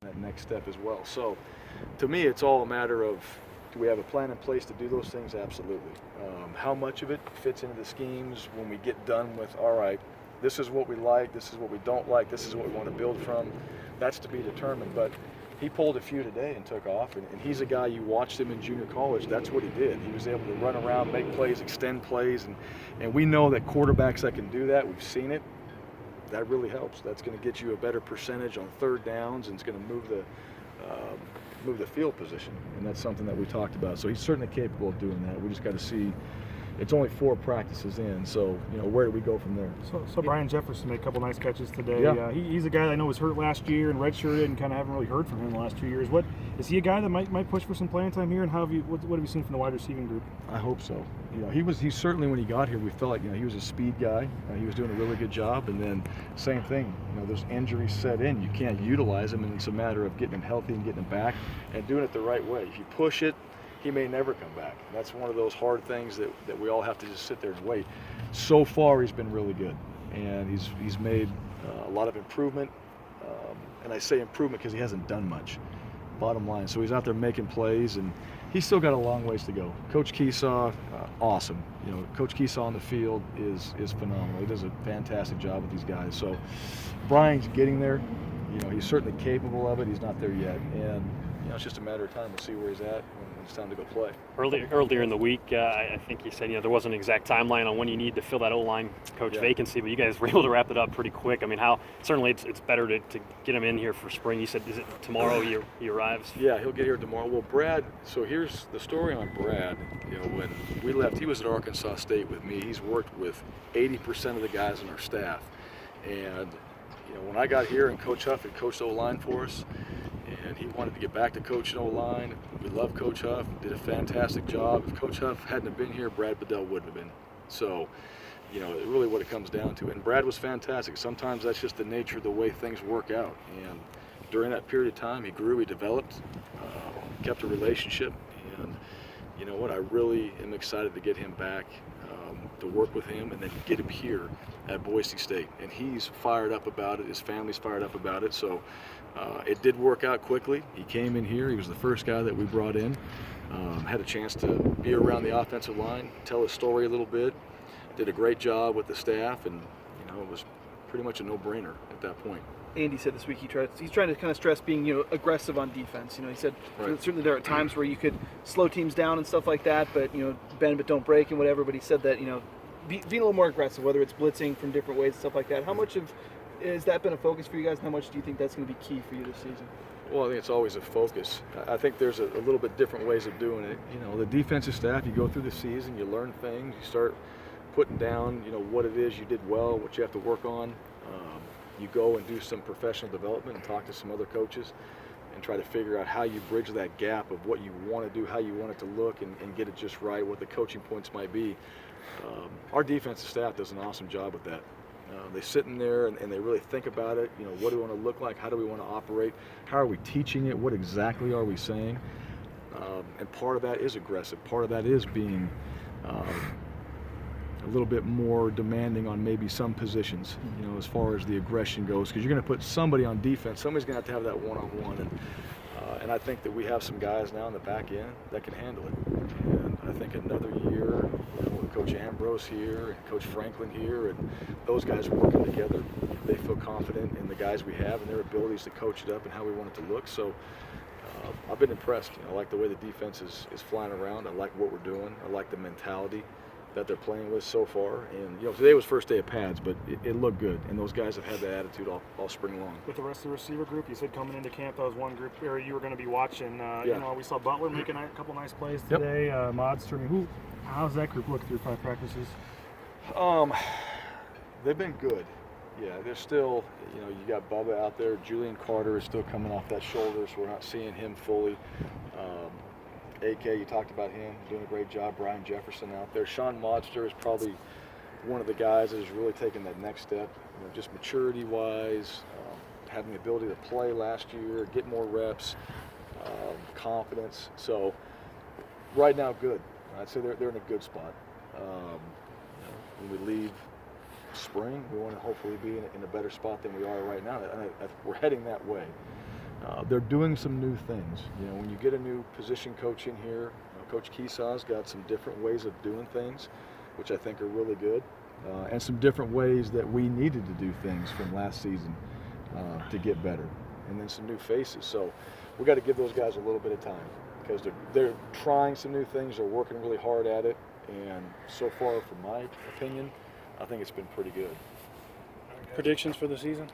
that next step as well. So to me, it's all a matter of, do we have a plan in place to do those things? Absolutely. How much of it fits into the schemes when we get done with, all right, this is what we like, this is what we don't like, this is what we want to build from, that's to be determined. But he pulled a few today and took off, and he's a guy, you watched him in junior college, that's what he did. He was able to run around, make plays, extend plays, and we know that quarterbacks that can do that, we've seen it, that really helps. That's going to get you a better percentage on third downs, and it's going to move the field position, and that's something that we talked about. So he's certainly capable of doing that. We just got to see. It's only 4 practices in, so where do we go from there? So Bryan Jefferson made a couple nice catches today. Yeah. He's a guy that I know was hurt last year and redshirted, and kind of haven't really heard from him in the last 2 years. What is he a guy that might push for some playing time here? And what have you seen from the wide receiving group? I hope so. He certainly, when he got here, we felt like he was a speed guy. He was doing a really good job, and then same thing. Those injuries set in, you can't utilize him, and it's a matter of getting him healthy and getting him back and doing it the right way. If you push it, he may never come back. That's one of those hard things that we all have to just sit there and wait. So far, he's been really good, and he's made a lot of improvement. And I say improvement because he hasn't done much, bottom line. So he's out there making plays, and he's still got a long ways to go. Coach Keesaw, awesome. Coach Keesaw on the field is phenomenal. He does a fantastic job with these guys. So Brian's getting there. He's certainly capable of it. He's not there yet, and it's just a matter of time to see where he's at when it's time to go play. Earlier in the week, I think you said there wasn't an exact timeline on when you need to fill that O-line coach vacancy, but you guys were able to wrap it up pretty quick. I mean, certainly it's better to get him in here for spring. You said, is it tomorrow he arrives? Yeah, he'll get here tomorrow. Well, Brad, so here's the story on Brad. When we left, he was at Arkansas State with me. He's worked with 80% of the guys on our staff. And when I got here and Coach Huff had coached O-line for us, and he wanted to get back to coaching O-line. We love Coach Huff, did a fantastic job. If Coach Huff hadn't have been here, Brad Bedell wouldn't have been. So, really what it comes down to. And Brad was fantastic. Sometimes that's just the nature of the way things work out. And during that period of time, he grew, he developed, kept a relationship. And you know what, I really am excited to get him back, to work with him, and then get him here at Boise State. And he's fired up about it, his family's fired up about it. So it did work out quickly. He came in here, he was the first guy that we brought in, had a chance to be around the offensive line, tell his story a little bit, did a great job with the staff, and it was pretty much a no-brainer at that point. Andy said this week he's trying to kind of stress being aggressive on defense. He said certainly there are times where you could slow teams down and stuff like that, but bend but don't break and whatever. But he said that being a little more aggressive, whether it's blitzing from different ways and stuff like that. How much has that been a focus for you guys? And how much do you think that's going to be key for you this season? Well, I think it's always a focus. I think there's a little bit different ways of doing it. The defensive staff, you go through the season, you learn things, you start putting down, what it is you did well, what you have to work on. You go and do some professional development and talk to some other coaches and try to figure out how you bridge that gap of what you want to do, how you want it to look, and get it just right, what the coaching points might be. Our defensive staff does an awesome job with that. They sit in there and they really think about it. What do we want to look like? How do we want to operate? How are we teaching it? What exactly are we saying? And part of that is aggressive. Part of that is being a little bit more demanding on maybe some positions, as far as the aggression goes, because you're going to put somebody on defense. Somebody's going to have that one-on-one, and I think that we have some guys now in the back end that can handle it. And I think another year, with Coach Ambrose here and Coach Franklin here, and those guys working together, they feel confident in the guys we have and their abilities to coach it up and how we want it to look. So I've been impressed. I like the way the defense is flying around. I like what we're doing. I like the mentality that they're playing with so far. And today was first day of pads, but it looked good, and those guys have had that attitude all spring long. With the rest of the receiver group, you said coming into camp that was one group where you were going to be watching. We saw Butler making a couple nice plays today. Modster. How's that group look through 5 practices? They've been good. Yeah, they're still, you got Bubba out there. Julian Carter is still coming off that shoulder, so we're not seeing him fully. AK, you talked about him doing a great job. Bryan Jefferson out there. Sean Modster is probably one of the guys that has really taken that next step, just maturity-wise, having the ability to play last year, get more reps, confidence. So right now, good. I'd say they're in a good spot. When we leave spring, we want to hopefully be in a better spot than we are right now. And we're heading that way. they're doing some new things. You know, when you get a new position coach in here, Coach Keesaw's got some different ways of doing things, which I think are really good, and some different ways that we needed to do things from last season to get better, and then some new faces. So we got to give those guys a little bit of time because they're trying some new things. They're working really hard at it, and so far, from my opinion, I think it's been pretty good. Predictions for the season?